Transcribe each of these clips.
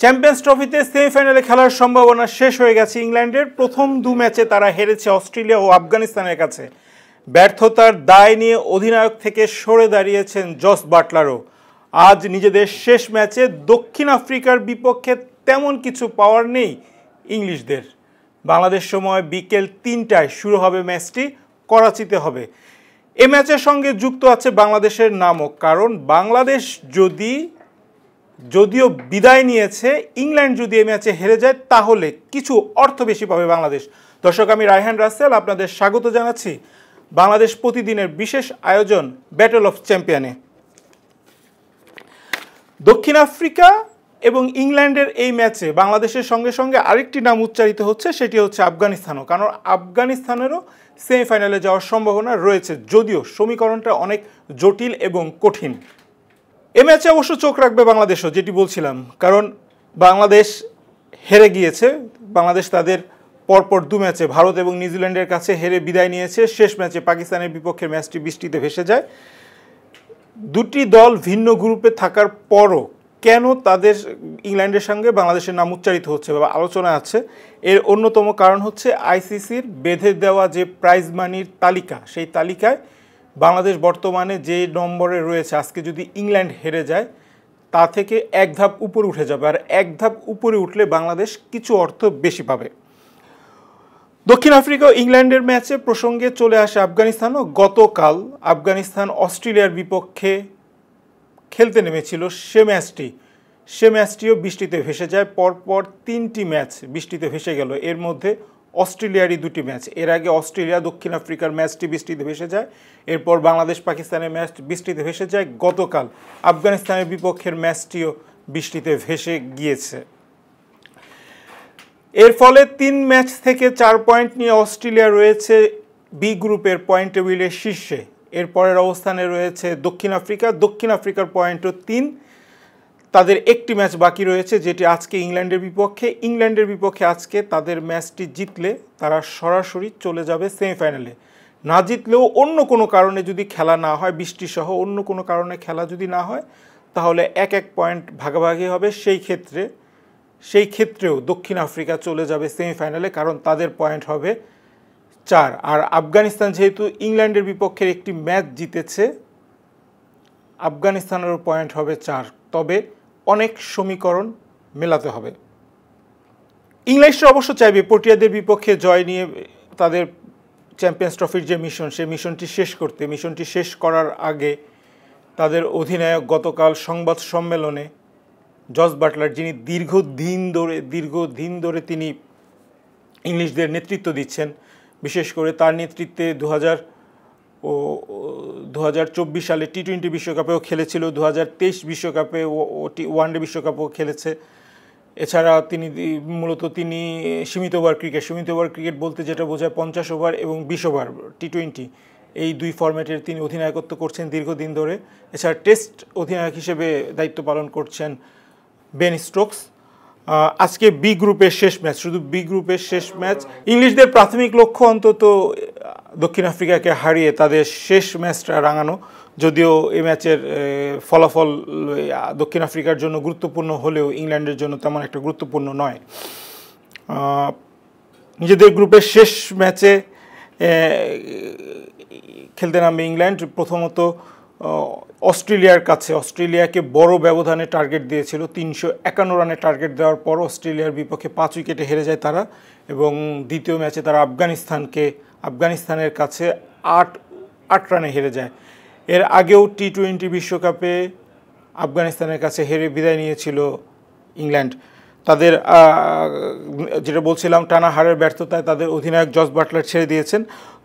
Champions ট্রফিতে সেমিফাইনালে খেলার সম্ভাবনা শেষ হয়ে গেছে ইংল্যান্ডের। প্রথম দু ম্যাচে তারা হেরেছে অস্ট্রেলিয়া ও আফগানিস্তানের কাছে। ব্যর্থতার দায় নিয়ে অধিনায়ক থেকে সরে দাঁড়িয়েছেন জস বাটলারও। আজ নিজেদের শেষ ম্যাচে দক্ষিণ আফ্রিকার বিপক্ষে তেমন কিছু পাওয়ার নেই ইংলিশদের। বাংলাদেশ সময় বিকেল ৩টায় শুরু হবে ম্যাচটি, করাচিতে হবে। এ ম্যাচের সঙ্গে যুক্ত আছে বাংলাদেশের নামও, কারণ বাংলাদেশ যদিও বিদায় নিয়েছে, ইংল্যান্ড যদি এই ম্যাচে হেরে যায় তাহলে কিছু অর্থ বেশি পাবে বাংলাদেশ। দর্শক, আমি রায়হান রাসেল আপনাদের স্বাগত জানাচ্ছি বাংলাদেশ প্রতিদিনের বিশেষ আয়োজন ব্যাটল অফ চ্যাম্পিয়নে। দক্ষিণ আফ্রিকা এবং ইংল্যান্ডের এই ম্যাচে বাংলাদেশের সঙ্গে সঙ্গে আরেকটি নাম উচ্চারিত হচ্ছে, সেটি হচ্ছে আফগানিস্তানও। কারণ আফগানিস্তানেরও সেমিফাইনালে যাওয়ার সম্ভাবনা রয়েছে, যদিও সমীকরণটা অনেক জটিল এবং কঠিন। এ ম্যাচে অবশ্য চোখ রাখবে বাংলাদেশও, যেটি বলছিলাম, কারণ বাংলাদেশ হেরে গিয়েছে। বাংলাদেশ তাদের পরপর দু ম্যাচে ভারত এবং নিউজিল্যান্ডের কাছে হেরে বিদায় নিয়েছে। শেষ ম্যাচে পাকিস্তানের বিপক্ষে ম্যাচটি বৃষ্টিতে ভেসে যায়। দুটি দল ভিন্ন গ্রুপে থাকার পরও কেন তাদের ইংল্যান্ডের সঙ্গে বাংলাদেশের নাম উচ্চারিত হচ্ছে বা আলোচনা আছে, এর অন্যতম কারণ হচ্ছে আইসিসির বেঁধে দেওয়া যে প্রাইজ মানির তালিকা, সেই তালিকায় বাংলাদেশ বর্তমানে যে নম্বরে রয়েছে, আজকে যদি ইংল্যান্ড হেরে যায় তা থেকে এক ধাপ উপরে উঠে যাবে, আর এক ধাপ উপরে উঠলে বাংলাদেশ কিছু অর্থ বেশি পাবে। দক্ষিণ আফ্রিকা ও ইংল্যান্ডের ম্যাচে প্রসঙ্গে চলে আসে আফগানিস্তানও। গতকাল আফগানিস্তান অস্ট্রেলিয়ার বিপক্ষে খেলতে নেমেছিল, সে ম্যাচটিও বৃষ্টিতে ভেসে যায়। পরপর 3টি ম্যাচ বৃষ্টিতে ভেসে গেল, এর মধ্যে অস্ট্রেলিয়ারই 2টি ম্যাচ। এর আগে অস্ট্রেলিয়া দক্ষিণ আফ্রিকার ম্যাচটি বৃষ্টিতে ভেসে যায়, এরপর বাংলাদেশ পাকিস্তানের ম্যাচ বৃষ্টিতে ভেসে যায়। গতকাল আফগানিস্তানের বিপক্ষের ম্যাচটিও বৃষ্টিতে ভেসে গিয়েছে। এর ফলে 3 ম্যাচ থেকে 4 পয়েন্ট নিয়ে অস্ট্রেলিয়া রয়েছে বি গ্রুপের পয়েন্ট টেবিলের শীর্ষে। এরপরের অবস্থানে রয়েছে দক্ষিণ আফ্রিকার পয়েন্টও 3। তাদের একটি ম্যাচ বাকি রয়েছে, যেটি আজকে ইংল্যান্ডের বিপক্ষে আজকে তাদের ম্যাচটি জিতলে তারা সরাসরি চলে যাবে সেমিফাইনালে। না জিতলেও অন্য কোনো কারণে যদি খেলা না হয়, বৃষ্টিসহ অন্য কোনো কারণে খেলা যদি না হয়, তাহলে 1-1 পয়েন্ট ভাগাভাগি হবে। সেই ক্ষেত্রেও দক্ষিণ আফ্রিকা চলে যাবে সেমিফাইনালে, কারণ তাদের পয়েন্ট হবে 4। আর আফগানিস্তান যেহেতু ইংল্যান্ডের বিপক্ষের একটি ম্যাচ জিতেছে, আফগানিস্তানেরও পয়েন্ট হবে 4। তবে অনেক সমীকরণ মেলাতে হবে। ইংলিশরা অবশ্য চাইবে প্রোটিয়াদের বিপক্ষে জয় নিয়ে তাদের চ্যাম্পিয়ন্স ট্রফির যে মিশন, সেই মিশনটি শেষ করতে। মিশনটি শেষ করার আগে তাদের অধিনায়ক গতকাল সংবাদ সম্মেলনে জস বাটলার, যিনি দীর্ঘদিন ধরে তিনি ইংলিশদের নেতৃত্ব দিচ্ছেন, বিশেষ করে তার নেতৃত্বে 2024 সালে টি-20 বিশ্বকাপেও খেলেছিল, 2023 বিশ্বকাপে ওয়ানডে বিশ্বকাপও খেলেছে। এছাড়া তিনি সীমিত ওভার ক্রিকেট বলতে যেটা বোঝায় 50 ওভার এবং 20 ওভার টি-20, এই 2 ফরম্যাটের তিনি অধিনায়কত্ব করছেন দীর্ঘদিন ধরে। এছাড়া টেস্ট অধিনায়ক হিসেবে দায়িত্ব পালন করছেন বেন স্টোকস। আজকে বি গ্রুপের শেষ ম্যাচ, শুধু বি গ্রুপের শেষ ম্যাচ। ইংলিশদের প্রাথমিক লক্ষ্য অন্তত দক্ষিণ আফ্রিকাকে হারিয়ে তাদের শেষ ম্যাচটা রাঙানো, যদিও এই ম্যাচের ফলাফল দক্ষিণ আফ্রিকার জন্য গুরুত্বপূর্ণ হলেও ইংল্যান্ডের জন্য তেমন একটা গুরুত্বপূর্ণ নয়। নিজেদের গ্রুপের শেষ ম্যাচে খেলতে নামবে ইংল্যান্ড। প্রথমত অস্ট্রেলিয়াকে বড় ব্যবধানে টার্গেট দিয়েছিল, 351 রানের টার্গেট দেওয়ার পর অস্ট্রেলিয়ার বিপক্ষে 5 উইকেটে হেরে যায় তারা। এবং দ্বিতীয় ম্যাচে তারা আফগানিস্তানের কাছে 8 রানে হেরে যায়। এর আগেও টি-20 বিশ্বকাপে আফগানিস্তানের কাছে হেরে বিদায় নিয়েছিল ইংল্যান্ড। তাদের যেটা বলছিলাম, টানা হারের ব্যর্থতায় তাদের অধিনায়ক জস বাটলার ছেড়ে দিয়েছেন।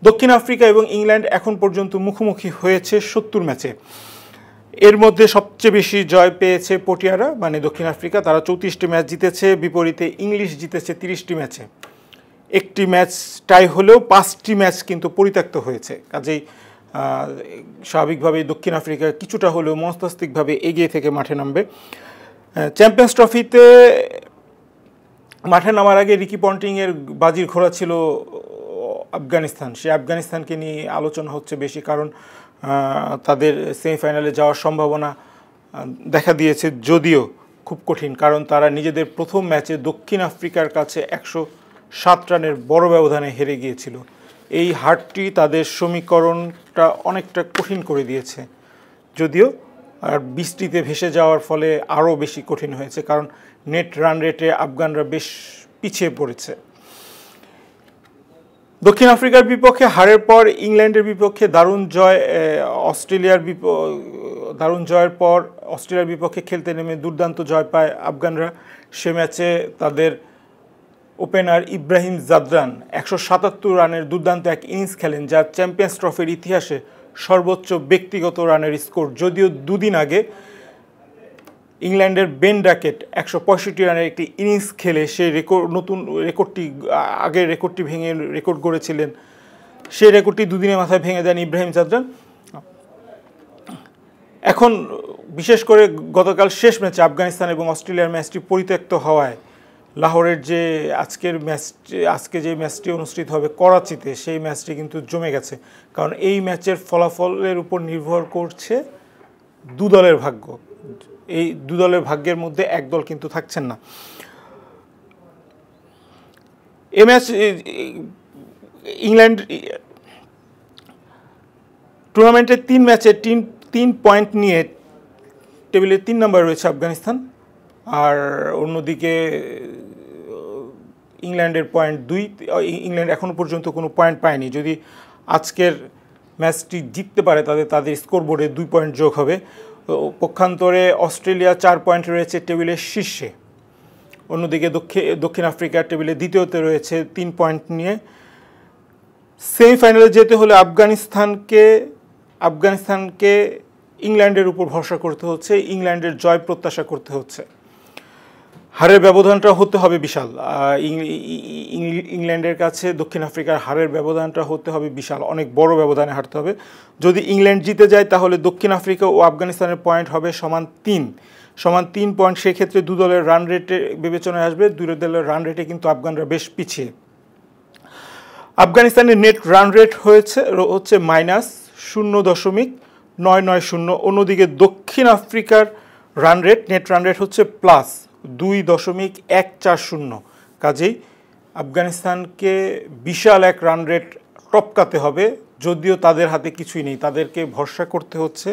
দক্ষিণ আফ্রিকা এবং ইংল্যান্ড এখন পর্যন্ত মুখোমুখি হয়েছে 70 ম্যাচে। এর মধ্যে সবচেয়ে বেশি জয় পেয়েছে প্রোটিয়ারা, মানে দক্ষিণ আফ্রিকা, তারা 34টি ম্যাচ জিতেছে। বিপরীতে ইংলিশ জিতেছে 30টি ম্যাচে। একটি ম্যাচ টাই হলেও 5টি ম্যাচ কিন্তু পরিত্যক্ত হয়েছে। কাজেই স্বাভাবিকভাবেই দক্ষিণ আফ্রিকা কিছুটা হলেও মনস্তাত্ত্বিকভাবে এগিয়ে থেকে মাঠে নামবে। চ্যাম্পিয়ন্স ট্রফিতে মাঠে নামার আগে রিকি পন্টিংয়ের বাজির ঘোড়া ছিল আফগানিস্তান। সেই আফগানিস্তানকে নিয়ে আলোচনা হচ্ছে বেশি, কারণ তাদের সেমিফাইনালে যাওয়ার সম্ভাবনা দেখা দিয়েছে, যদিও খুব কঠিন, কারণ তারা নিজেদের প্রথম ম্যাচে দক্ষিণ আফ্রিকার কাছে 107 রানের বড় ব্যবধানে হেরে গিয়েছিল। এই হারটি তাদের সমীকরণটা অনেকটা কঠিন করে দিয়েছে, যদিও আর বৃষ্টিতে ভেসে যাওয়ার ফলে আরও বেশি কঠিন হয়েছে, কারণ নেট রান রেটে আফগানরা বেশ পিছিয়ে পড়েছে। দক্ষিণ আফ্রিকার বিপক্ষে হারের পর ইংল্যান্ডের বিপক্ষে দারুণ জয়ের পর অস্ট্রেলিয়ার বিপক্ষে খেলতে নেমে দুর্দান্ত জয় পায় আফগানরা। সে ম্যাচে তাদের ওপেনার ইব্রাহিম জাদরান 177 রানের দুর্দান্ত এক ইনিংস খেলেন, যা চ্যাম্পিয়ন্স ট্রফির ইতিহাসে সর্বোচ্চ ব্যক্তিগত রানের স্কোর। যদিও দুদিন আগে ইংল্যান্ডের বেন ডাকেট 165 রানের একটি ইনিংস খেলে সেই আগের রেকর্ডটি ভেঙে রেকর্ড গড়েছিলেন, সেই রেকর্ডটি দুদিনের মাথায় ভেঙে দেন ইব্রাহিম জাদরান। এখন বিশেষ করে গতকাল শেষ ম্যাচে আফগানিস্তান এবং অস্ট্রেলিয়ার ম্যাচটি পরিত্যক্ত হওয়ায় লাহোরের যে আজকে যে ম্যাচটি অনুষ্ঠিত হবে করাচিতে, সেই ম্যাচটি কিন্তু জমে গেছে, কারণ এই ম্যাচের ফলাফলের উপর নির্ভর করছে দু দলের ভাগ্য। এই দু দলের ভাগ্যের মধ্যে এক দল কিন্তু থাকছেন না। এই ম্যাচ ইংল্যান্ড টুর্নামেন্টের 3 ম্যাচে 3 পয়েন্ট নিয়ে টেবিলে 3 নম্বরে রয়েছে আফগানিস্তান, আর অন্যদিকে ইংল্যান্ডের পয়েন্ট 2। ইংল্যান্ড এখনও পর্যন্ত কোনো পয়েন্ট পায়নি। যদি আজকের ম্যাচটি জিততে পারে তাদের স্কোরবোর্ডে 2 পয়েন্ট যোগ হবে। পক্ষান্তরে অস্ট্রেলিয়া 4 পয়েন্ট রয়েছে টেবিলের শীর্ষে। অন্যদিকে দক্ষিণ আফ্রিকা টেবিলে দ্বিতীয়তে রয়েছে 3 পয়েন্ট নিয়ে। সেমিফাইনালে যেতে হলে আফগানিস্তানকে ইংল্যান্ডের উপর ভরসা করতে হচ্ছে, ইংল্যান্ডের জয় প্রত্যাশা করতে হচ্ছে। হারের ব্যবধানটা হতে হবে বিশাল। ইংল্যান্ডের কাছে দক্ষিণ আফ্রিকার হারের ব্যবধানটা হতে হবে বিশাল, অনেক বড় ব্যবধানে হারতে হবে। যদি ইংল্যান্ড জিতে যায় তাহলে দক্ষিণ আফ্রিকা ও আফগানিস্তানের পয়েন্ট হবে সমান 3 পয়েন্ট। সেক্ষেত্রে দু দলের রান রেটে বিবেচনায় আসবে। দুই দলের রান রেটে কিন্তু আফগানরা বেশ পিছিয়ে। আফগানিস্তানের নেট রান রেট হচ্ছে -0.990। অন্যদিকে দক্ষিণ আফ্রিকার নেট রান রেট হচ্ছে +2.140। কাজেই আফগানিস্তানকে বিশাল এক রান রেট টপকাতে হবে, যদিও তাদের হাতে কিছুই নেই। তাদেরকে ভরসা করতে হচ্ছে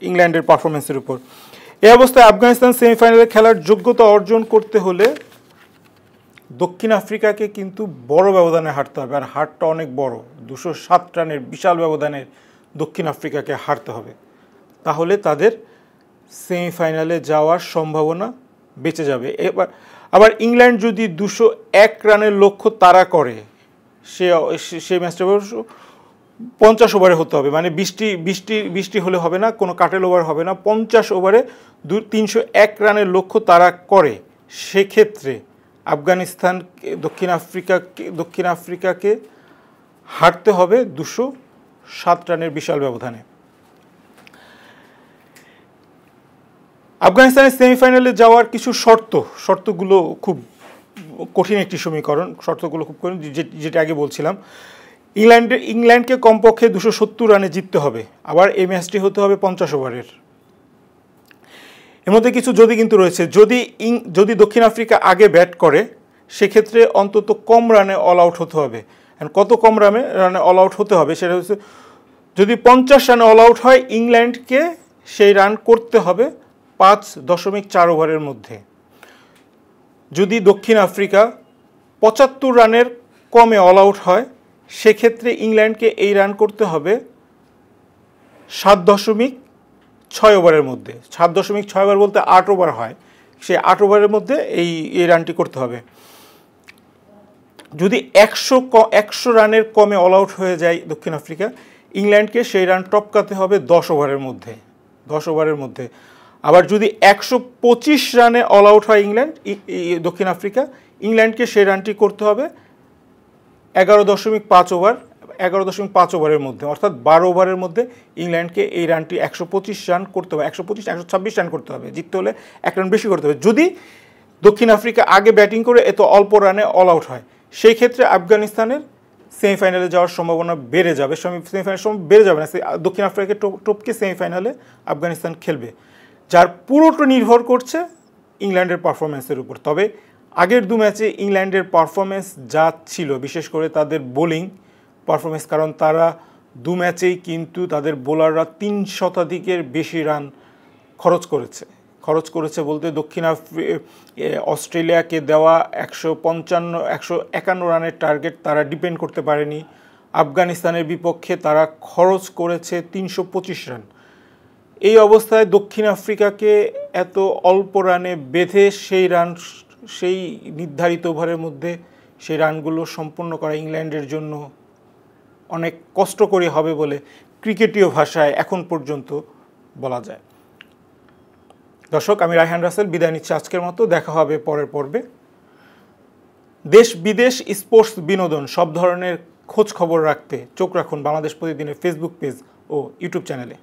ইংল্যান্ডের পারফরমেন্সের উপর। এই অবস্থায় আফগানিস্তান সেমিফাইনালে খেলার যোগ্যতা অর্জন করতে হলে দক্ষিণ আফ্রিকাকে কিন্তু বড় ব্যবধানে হারতে হবে, আর হারটা অনেক বড়। 207 রানের বিশাল ব্যবধানে দক্ষিণ আফ্রিকাকে হারতে হবে, তাহলে তাদের সেমিফাইনালে যাওয়ার সম্ভাবনা বেঁচে যাবে। আবার ইংল্যান্ড যদি 201 রানের লক্ষ্য তাড়া করে, সেই ম্যাচটা 50 ওভারে হতে হবে, মানে বৃষ্টি হলে হবে না, কোনো কাটেল ওভার হবে না। 50 ওভারে 301 রানের লক্ষ্য তারা করে, সেক্ষেত্রে দক্ষিণ আফ্রিকাকে হারতে হবে 207 রানের বিশাল ব্যবধানে। আফগানিস্তানের সেমিফাইনালে যাওয়ার কিছু শর্তগুলো খুব কঠিন একটি সমীকরণ। শর্তগুলো খুব কঠিন, যেটা আগে বলছিলাম। ইংল্যান্ডকে কমপক্ষে 270 রানে জিততে হবে। আবার এই ম্যাচটি হতে হবে 50 ওভারের। এর মধ্যে কিছু যদি কিন্তু রয়েছে। যদি দক্ষিণ আফ্রিকা আগে ব্যাট করে, সেক্ষেত্রে অন্তত কম রানে অল আউট হতে হবে। কত কম রানে অল আউট হতে হবে সেটা হচ্ছে, যদি 50 রানে অল আউট হয়, ইংল্যান্ডকে সেই রান করতে হবে 5.4 ওভারের মধ্যে। যদি দক্ষিণ আফ্রিকা 75 রানের কমে অল আউট হয়, সেক্ষেত্রে ইংল্যান্ডকে এই রান করতে হবে 7.6 ওভারের মধ্যে। 7.6 ওভার বলতে 8 ওভার হয়, সেই 8 ওভারের মধ্যে এই রানটি করতে হবে। যদি 100 রানের কমে অল আউট হয়ে যায় দক্ষিণ আফ্রিকা, ইংল্যান্ডকে সেই রান টপকাতে হবে 10 ওভারের মধ্যে। আবার যদি 125 রানে অল আউট হয় দক্ষিণ আফ্রিকা, ইংল্যান্ডকে সেই রানটি করতে হবে 11.5 ওভারের মধ্যে, অর্থাৎ 12 ওভারের মধ্যে ইংল্যান্ডকে এই রানটি 125 রান করতে হবে, 126 রান করতে হবে। জিততে হলে 1 রান বেশি করতে হবে। যদি দক্ষিণ আফ্রিকা আগে ব্যাটিং করে এত অল্প রানে অল আউট হয়, সেই ক্ষেত্রে আফগানিস্তানের সেমিফাইনালে যাওয়ার সম্ভাবনা বেড়ে যাবে। সেমিফাইনাল বেড়ে যাবে না, দক্ষিণ আফ্রিকাকে টপকে সেমিফাইনালে আফগানিস্তান খেলবে। যার পুরোটা নির্ভর করছে ইংল্যান্ডের পারফরমেন্সের উপর। তবে আগের 2 ম্যাচে ইংল্যান্ডের পারফরমেন্স যা ছিল, বিশেষ করে তাদের বোলিং পারফরমেন্স, কারণ তারা 2 ম্যাচেই কিন্তু তাদের বোলাররা 3 শতাধিকের বেশি রান খরচ করেছে বলতে অস্ট্রেলিয়াকে দেওয়া 151 রানের টার্গেট তারা ডিপেন্ড করতে পারেনি। আফগানিস্তানের বিপক্ষে তারা খরচ করেছে 325 রান। এই অবস্থায় দক্ষিণ আফ্রিকাকে এত অল্প রানে বেঁধে সেই নির্ধারিত ওভারের মধ্যে সেই রানগুলো সম্পন্ন করা ইংল্যান্ডের জন্য অনেক কষ্টকরই হবে বলে ক্রিকেটীয় ভাষায় এখন পর্যন্ত বলা যায়। দর্শক, আমি রায়হান রাসেল বিদায় নিচ্ছি আজকের মতো। দেখা হবে পরের পর্বে। দেশ বিদেশ স্পোর্টস বিনোদন সব ধরনের খোঁজ খবর রাখতে চোখ রাখুন বাংলাদেশ প্রতিদিনের ফেসবুক পেজ ও ইউটিউব চ্যানেলে।